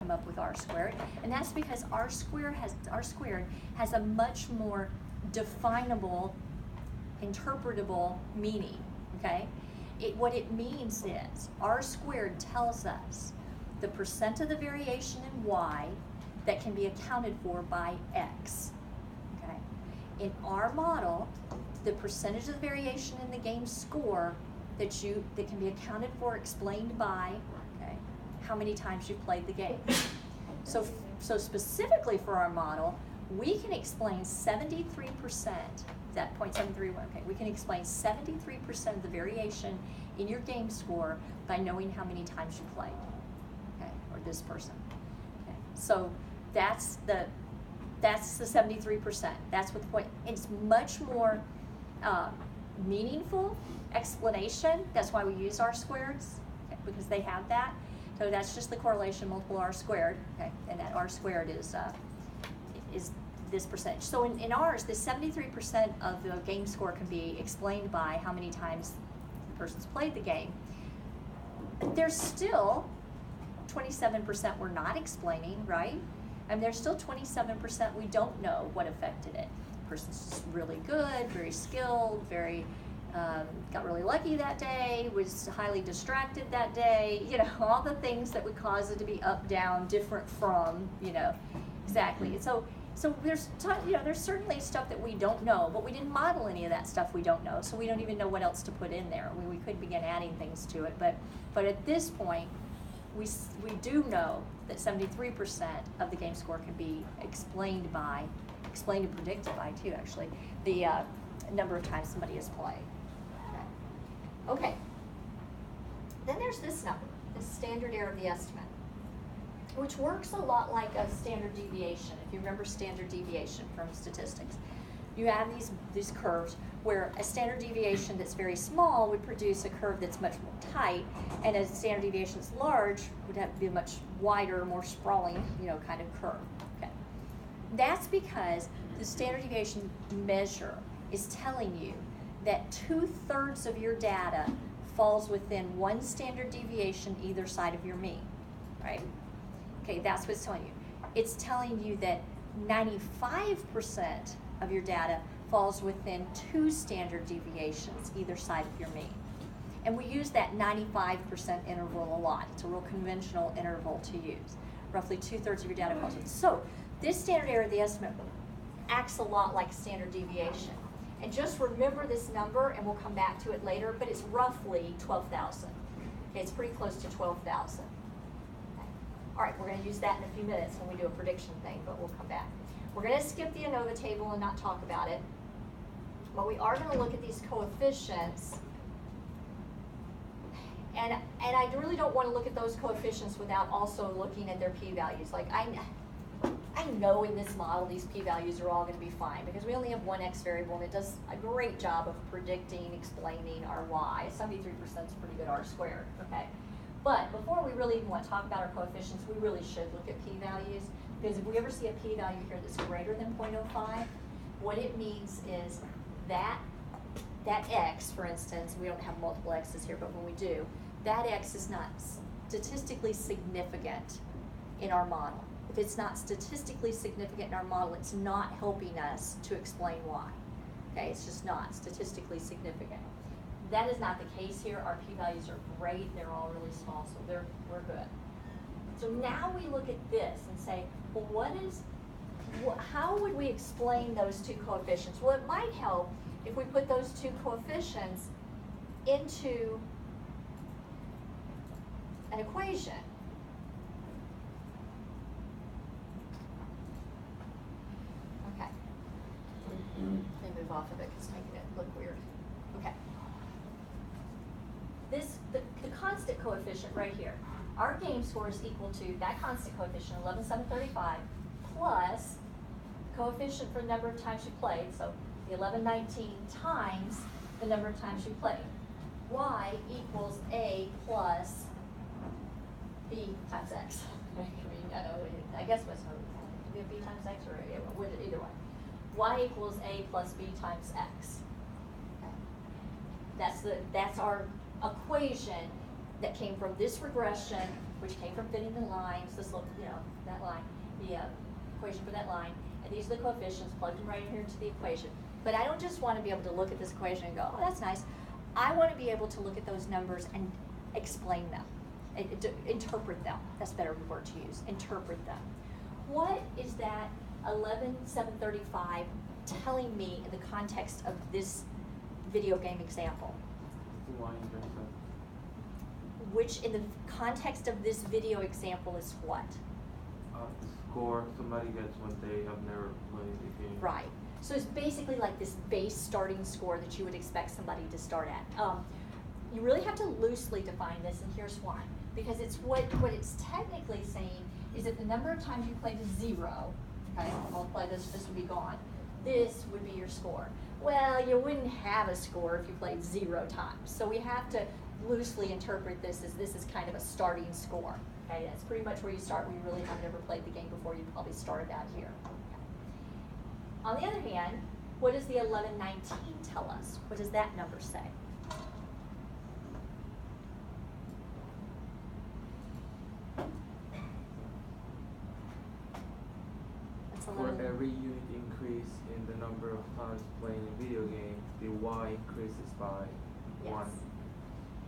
come up with r squared, and that's because r squared has a much more definable, interpretable meaning, okay? What it means is r squared tells us the percent of the variation in y that can be accounted for by x, okay? In our model, the percentage of the variation in the game score that can be accounted for, explained by, okay, how many times you've played the game. So specifically for our model, we can explain 73%, that 0.731, okay, we can explain 73% of the variation in your game score by knowing how many times you played, okay, or this person. Okay, so that's the 73%. That's what the point. It's much more meaningful explanation. That's why we use r squareds, okay, because they have that. So that's just the correlation multiple r squared, okay, and that r squared is this percentage. So in ours, the 73% of the game score can be explained by how many times the person's played the game. There's still 27% we're not explaining, right? And there's still 27% we don't know what affected it. The person's just really good, very skilled, got really lucky that day, was highly distracted that day, you know, all the things that would cause it to be up, down, different from, you know, exactly. So there's certainly stuff that we don't know, but we didn't model any of that stuff we don't know, so we don't even know what else to put in there. We could begin adding things to it, but at this point, we do know that 73% of the game score can be explained and predicted by too, actually, the number of times somebody has played. Okay. Then there's this number, the standard error of the estimate, which works a lot like a standard deviation. If you remember standard deviation from statistics, you have these curves where a standard deviation that's very small would produce a curve that's much more tight, and a standard deviation that's large would have to be a much wider, more sprawling, you know, kind of curve. Okay. That's because the standard deviation measure is telling you that 2/3 of your data falls within one standard deviation either side of your mean, right? Okay, that's what it's telling you. It's telling you that 95% of your data falls within 2 standard deviations either side of your mean. And we use that 95% interval a lot. It's a real conventional interval to use. Roughly 2/3 of your data falls within. So this standard error of the estimate acts a lot like standard deviation. And just remember this number, and we'll come back to it later, but it's roughly 12,000. Okay, it's pretty close to 12,000. Okay. All right, we're going to use that in a few minutes when we do a prediction thing, but we'll come back. We're going to skip the ANOVA table and not talk about it, but we are going to look at these coefficients. And I really don't want to look at those coefficients without also looking at their p-values. Like I know in this model these p-values are all going to be fine because we only have one x variable and it does a great job of predicting, explaining our y. 73% is pretty good r squared, okay? But before we really even want to talk about our coefficients, we really should look at p-values, because if we ever see a p-value here that's greater than 0.05, what it means is that x, for instance, we don't have multiple x's here, but when we do, that x is not statistically significant in our model. If it's not statistically significant in our model, it's not helping us to explain why. Okay, it's just not statistically significant. That is not the case here. Our p-values are great. They're all really small, so we're good. So now we look at this and say, well, how would we explain those two coefficients? Well, it might help if we put those two coefficients into an equation. Okay. Let me move off of it because it's making it look weird. Okay. The constant coefficient right here. Our game score is equal to that constant coefficient, 11,735, plus coefficient for the number of times you played, so the 1119 times the number of times you played. Y equals A plus B times X. I guess what's be B times X or either way. Y equals A plus B times X. Okay. That's our equation that came from this regression, which came from fitting the lines, this little, that line, the equation for that line, and these are the coefficients, plug them right in here into the equation. But I don't just want to be able to look at this equation and go, oh, that's nice. I want to be able to look at those numbers and explain them, interpret them. That's a better word to use, interpret them. What is that 11,735 telling me in the context of this video game example? Which in the context of this video example is what? Score somebody gets when they have never played the game. Right. So it's basically like this base starting score that you would expect somebody to start at. You really have to loosely define this, and here's why. Because it's what it's technically saying is that the number of times you play to 0, okay, multiply this would be gone. This would be your score. Well, you wouldn't have a score if you played 0 times. So we have to loosely interpret this as this is kind of a starting score. Okay, that's pretty much where you start when you really have never played the game before. You probably started out here. Okay. On the other hand, what does the 1119 tell us? What does that number say? That's 11. For every unit increase in the number of times playing a video game, the Y increases by 1.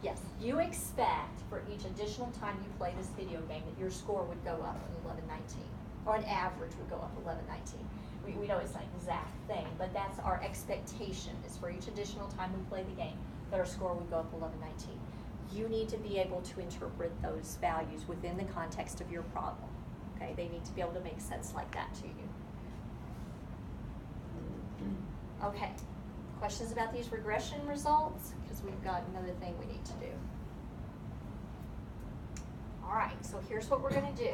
Yes, you expect for each additional time you play this video game that your score would go up in 1119, or an average would go up 1119. We know it's not an exact thing, but that's our expectation, is for each additional time we play the game that our score would go up 1119. You need to be able to interpret those values within the context of your problem. Okay, they need to be able to make sense like that to you. Okay. Questions about these regression results? Because we've got another thing we need to do. All right, so here's what we're going to do.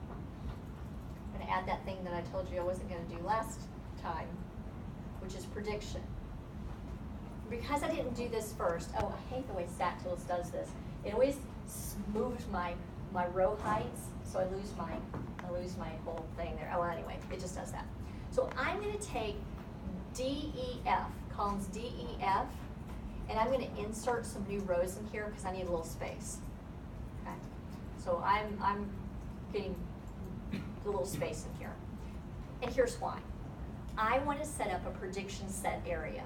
I'm going to add that thing that I told you I wasn't going to do last time, which is prediction. Because I didn't do this first, I hate the way StatTools does this. It always moves my row heights, so I lose my whole thing there. Oh, anyway, it just does that. So I'm going to take DEF, columns DEF, and I'm going to insert some new rows in here because I need a little space. Okay, so I'm getting a little space in here, and here's why. I want to set up a prediction set area.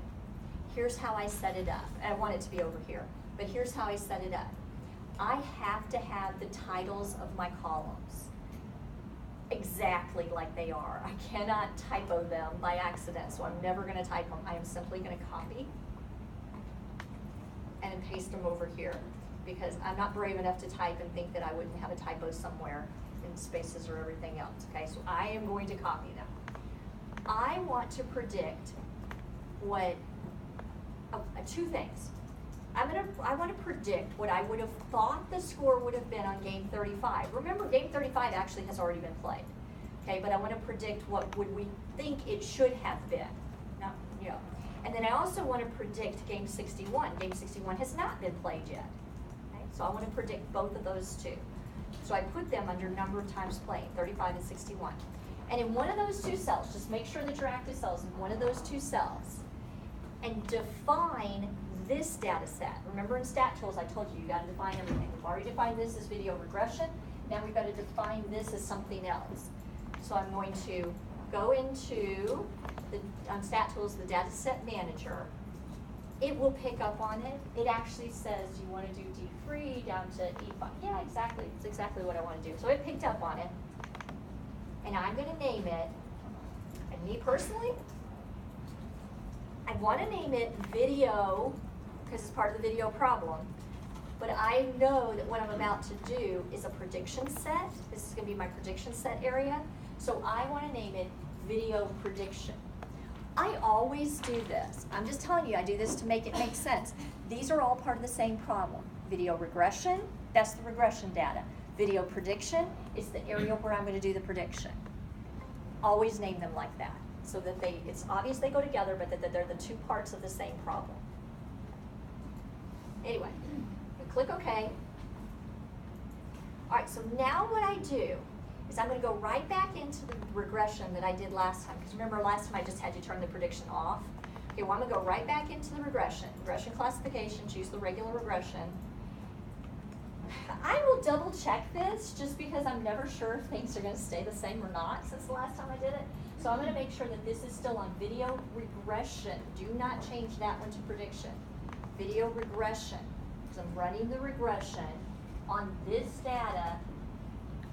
Here's how I set it up. I want it to be over here, but here's how I set it up. I have to have the titles of my columns exactly like they are. I cannot typo them by accident, so I'm never going to type them. I am simply going to copy and paste them over here because I'm not brave enough to type and think that I wouldn't have a typo somewhere in spaces or everything else. Okay, so I am going to copy them. I want to predict what two things. I want to predict what I would have thought the score would have been on game 35. Remember, game 35 actually has already been played. Okay, but I want to predict what would we think it should have been. Now, and then I also want to predict game 61. Game 61 has not been played yet. Okay, so I want to predict both of those two. So I put them under number of times played, 35 and 61. And in one of those two cells, just make sure that your active cells in one of those two cells, and define this data set. Remember in StatTools I told you got to define everything. We've already defined this as video regression. Now we've got to define this as something else. So I'm going to go into on StatTools, the data set manager. It will pick up on it. It actually says you want to do D3 down to E5. Yeah, exactly. It's exactly what I want to do. So it picked up on it. And I'm going to name it, and me personally, I want to name it video, because it's part of the video problem, but I know that what I'm about to do is a prediction set. This is going to be my prediction set area, so I want to name it video prediction. I always do this. I'm just telling you, I do this to make it make sense. These are all part of the same problem. Video regression, that's the regression data. Video prediction is the area where I'm going to do the prediction. Always name them like that, so that it's obvious they go together, but that they're the two parts of the same problem. Anyway, we click OK. All right, so now what I do is I'm going to go right back into the regression that I did last time, because remember last time I just had you turn the prediction off. Okay, well I'm going to go right back into the regression classification, choose the regular regression. I will double check this just because I'm never sure if things are going to stay the same or not since the last time I did it. So I'm going to make sure that this is still on video regression. Do not change that one to prediction. Video regression. Because I'm running the regression on this data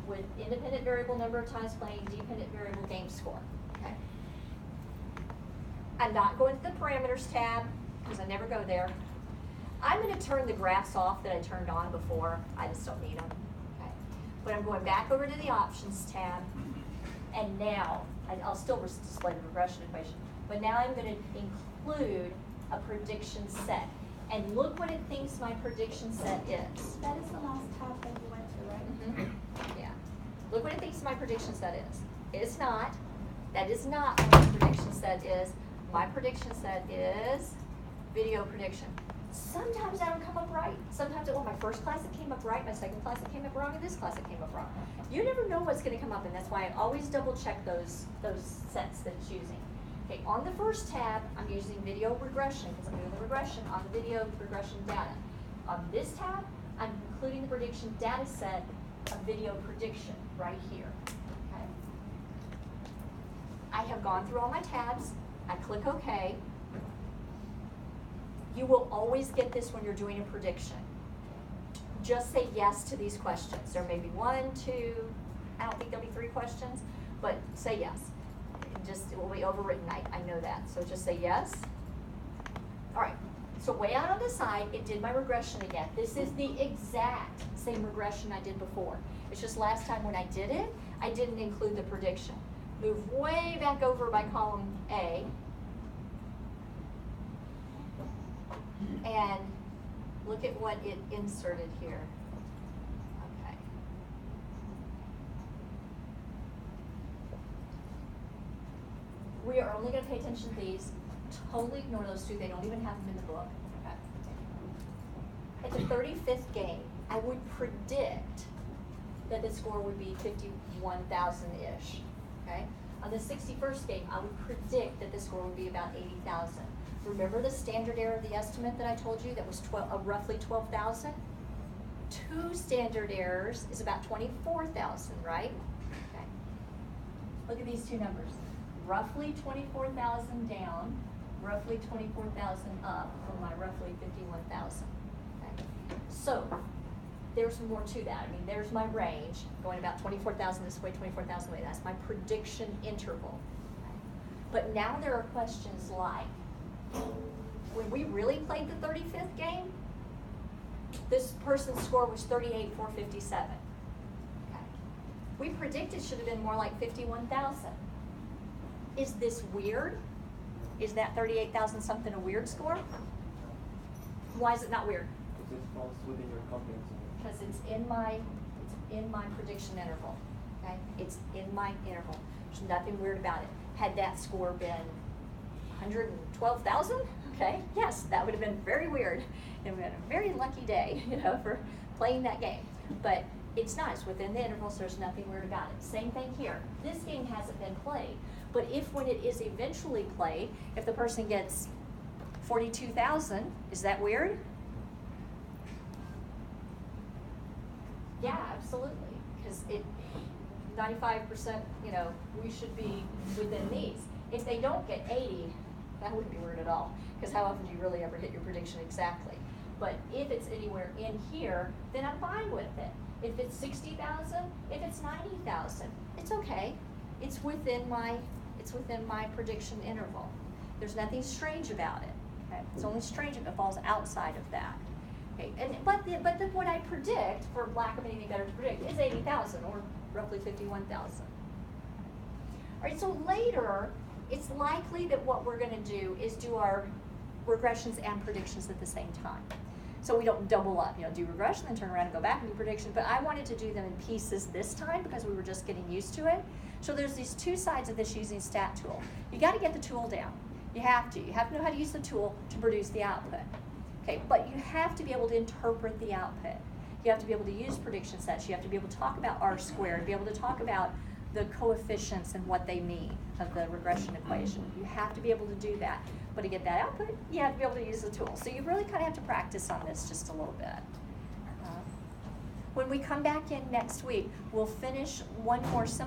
with independent variable number of times playing, dependent variable game score. Okay. I'm not going to the parameters tab because I never go there. I'm going to turn the graphs off that I turned on before. I just don't need them. Okay. But I'm going back over to the options tab, and now I'll still display the regression equation. But now I'm going to include a prediction set, and look what it thinks my prediction set is. That is the last tab that you went to, right? Mm-hmm. Yeah. Look what it thinks my prediction set is. It's not. That is not what my prediction set is. My prediction set is video prediction. Sometimes that'll come up right. Sometimes, well, my first class it came up right, my second class it came up wrong, and this class it came up wrong. You never know what's going to come up, and that's why I always double check those sets that it's using. Okay, on the first tab, I'm using video regression because I'm doing the regression on the video regression data. On this tab, I'm including the prediction data set of video prediction right here. Okay. I have gone through all my tabs. I click OK. You will always get this when you're doing a prediction. Just say yes to these questions. There may be 1, 2, I don't think there'll be 3 questions, but say yes. It will be overwritten, I know that. So just say yes. All right, so way out on the side, it did my regression again. This is the exact same regression I did before. It's just last time when I did it, I didn't include the prediction. Move way back over by column A. And look at what it inserted here. Okay. We are only going to pay attention to these. Totally ignore those 2. They don't even have them in the book. Okay. At the 35th game, I would predict that the score would be 51,000-ish. Okay. On the 61st game, I would predict that the score would be about 80,000. Remember the standard error of the estimate that I told you that was roughly 12,000? 2 standard errors is about 24,000, right? Okay. Look at these 2 numbers. Roughly 24,000 down, roughly 24,000 up from my roughly 51,000. Okay. So there's more to that. I mean, there's my range going about 24,000 this way, 24,000 way. That's my prediction interval. Okay. But now there are questions like, when we really played the 35th game, this person's score was 38,457. Okay. We predicted should have been more like 51,000. Is this weird? Is that 38,000 something a weird score? Why is it not weird? Because it falls within your confidence interval. Because it's in my prediction interval. Okay? It's in my interval. There's nothing weird about it. Had that score been 112,000, okay, yes, that would have been very weird. It would have been a very lucky day, for playing that game. But it's not. It's within the interval, so there's nothing weird about it. Same thing here. This game hasn't been played, but if when it is eventually played, if the person gets 42,000, is that weird? Yeah, absolutely, because 95%, we should be within these. If they don't get 80, that wouldn't be weird at all, because how often do you really ever hit your prediction exactly? But if it's anywhere in here, then I'm fine with it. If it's 60,000, if it's 90,000, it's okay. It's within my prediction interval. There's nothing strange about it. Okay? It's only strange if it falls outside of that. Okay? But what I predict, for lack of anything better to predict, is 80,000 or roughly 51,000. All right. So later, it's likely that what we're going to do is do our regressions and predictions at the same time. So we don't double up, do regression, then turn around and go back and do predictions. But I wanted to do them in pieces this time because we were just getting used to it. So there's these 2 sides of this using stat tool. You got to get the tool down. You have to. You have to know how to use the tool to produce the output. Okay, but you have to be able to interpret the output. You have to be able to use prediction sets. You have to be able to talk about R-squared, be able to talk about the coefficients and what they mean of the regression equation. You have to be able to do that. But to get that output, you have to be able to use the tool. So you really kind of have to practice on this just a little bit. When we come back in next week, we'll finish one more simple